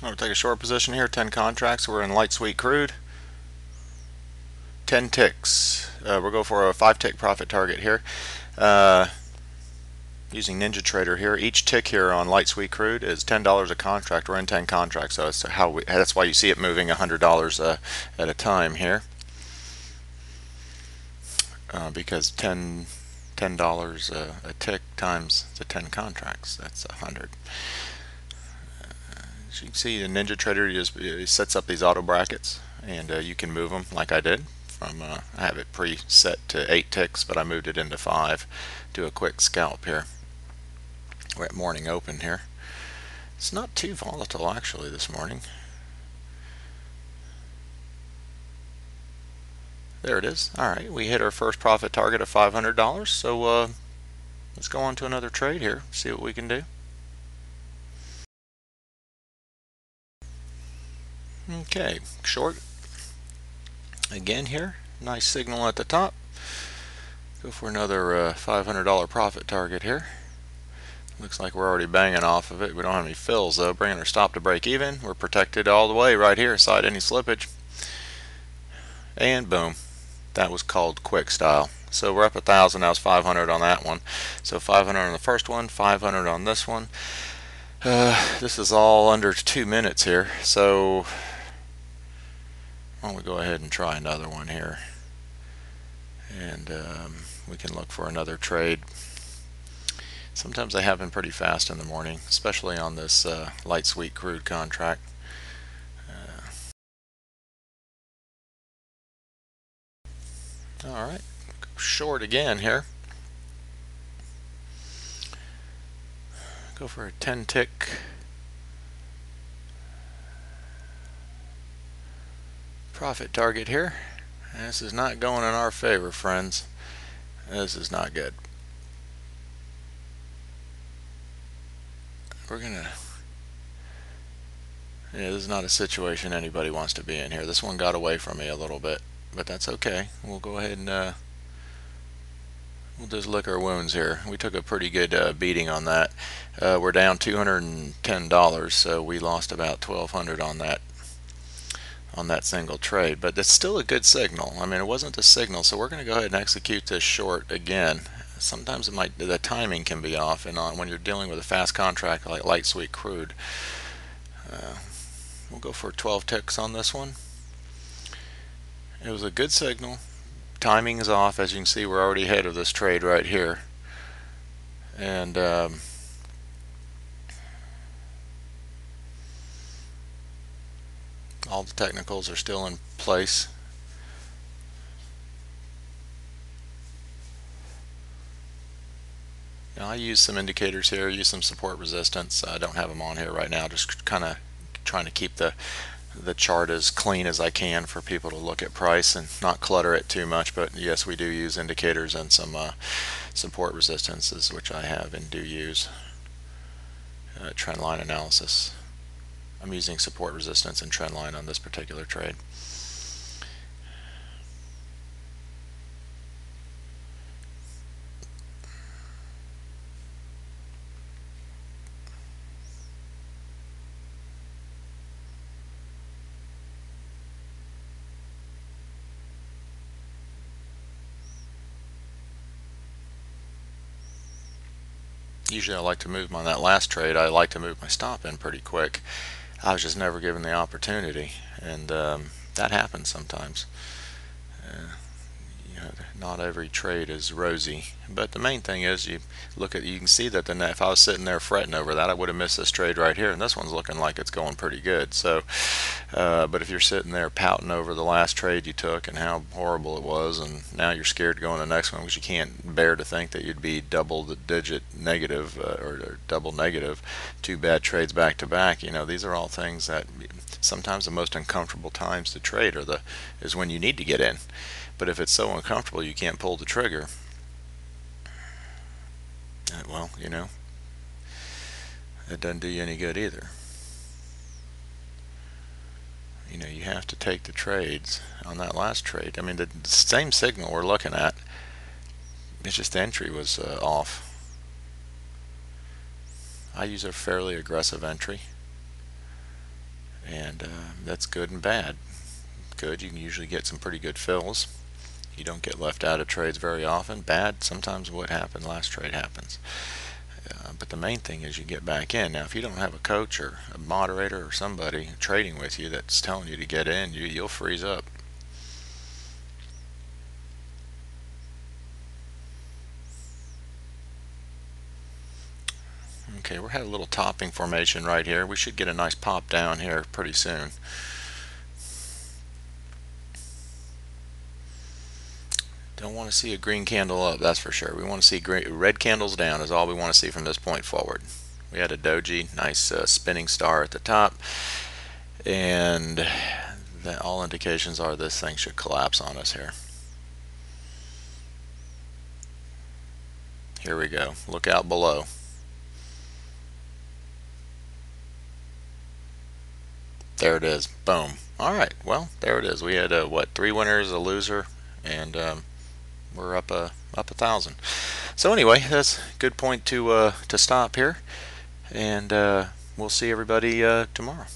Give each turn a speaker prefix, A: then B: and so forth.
A: We'll take a short position here, 10 contracts. We're in light sweet crude. 10 ticks. We'll go for a 5-tick profit target here. Using NinjaTrader here. Each tick here on light sweet crude is $10 a contract. We're in 10 contracts, so that's why you see it moving $100 at a time here. Because $10 a tick times the 10 contracts, that's 100. As you can see, the NinjaTrader just sets up these auto brackets, and you can move them like I did. I have it preset to 8 ticks, but I moved it into 5. Do a quick scalp here. We're at morning open here. It's not too volatile actually this morning. There it is. Alright, we hit our first profit target of $500, so let's go on to another trade here, see what we can do. Okay, short again here. Nice signal at the top. Go for another $500 profit target here. Looks like we're already banging off of it. We don't have any fills though. Bringing our stop to break even. We're protected all the way right here, side any slippage. And boom. That was called quick style. So we're up 1,000. That was 500 on that one. So 500 on the first one, 500 on this one. This is all under 2 minutes here. So why don't we go ahead and try another one here. And we can look for another trade. Sometimes they happen pretty fast in the morning, especially on this light sweet crude contract. Alright, short again here. Go for a 10 tick profit target here. This is not going in our favor, friends. This is not good. This is not a situation anybody wants to be in here. This one got away from me a little bit, but that's okay. We'll go ahead and we'll just lick our wounds here. We took a pretty good beating on that. We're down $210, so we lost about $1,200 on that single trade, but that's still a good signal. I mean, it wasn't a signal, so we're going to go ahead and execute this short again. Sometimes the timing can be off, and when you're dealing with a fast contract like light sweet crude. We'll go for 12 ticks on this one. It was a good signal. Timing is off. As you can see, we're already ahead of this trade right here, and all the technicals are still in place. Now, I use some indicators here, use some support resistance. I don't have them on here right now, just kind of trying to keep the chart as clean as I can for people to look at price and not clutter it too much. But yes, we do use indicators and some support resistances, which I have and do use. Trend line analysis. I'm using support resistance and trend line on this particular trade. Usually I like to move on that last trade. I like to move my stop in pretty quick. I was just never given the opportunity, and that happens sometimes. Not every trade is rosy, but the main thing is you can see that if I was sitting there fretting over that, I would have missed this trade right here, and this one's looking like it's going pretty good. So but if you're sitting there pouting over the last trade you took and how horrible it was, and now you're scared to go on the next one because you can't bear to think that you'd be double the digit negative or double negative, 2 bad trades back to back. These are all things that sometimes the most uncomfortable times to trade is when you need to get in. But if it's so uncomfortable you can't pull the trigger, well, it doesn't do you any good either. You have to take the trades on that last trade. I mean, the same signal we're looking at, it's just the entry was off. I use a fairly aggressive entry. and that's good and bad. Good, you can usually get some pretty good fills. You don't get left out of trades very often. Bad, sometimes what happened last trade happens. But the main thing is you get back in. Now, if you don't have a coach or a moderator or somebody trading with you that's telling you to get in, you'll freeze up. Okay, we're had a little topping formation right here. We should get a nice pop down here pretty soon. Don't want to see a green candle up, that's for sure. We want to see red candles down is all we want to see from this point forward. We had a doji, nice spinning star at the top, and all indications are this thing should collapse on us here. Here we go. Look out below. There it is. Boom. All right. Well, there it is. We had what, 3 winners, a loser, and we're up 1,000. So anyway, that's a good point to stop here, and we'll see everybody tomorrow.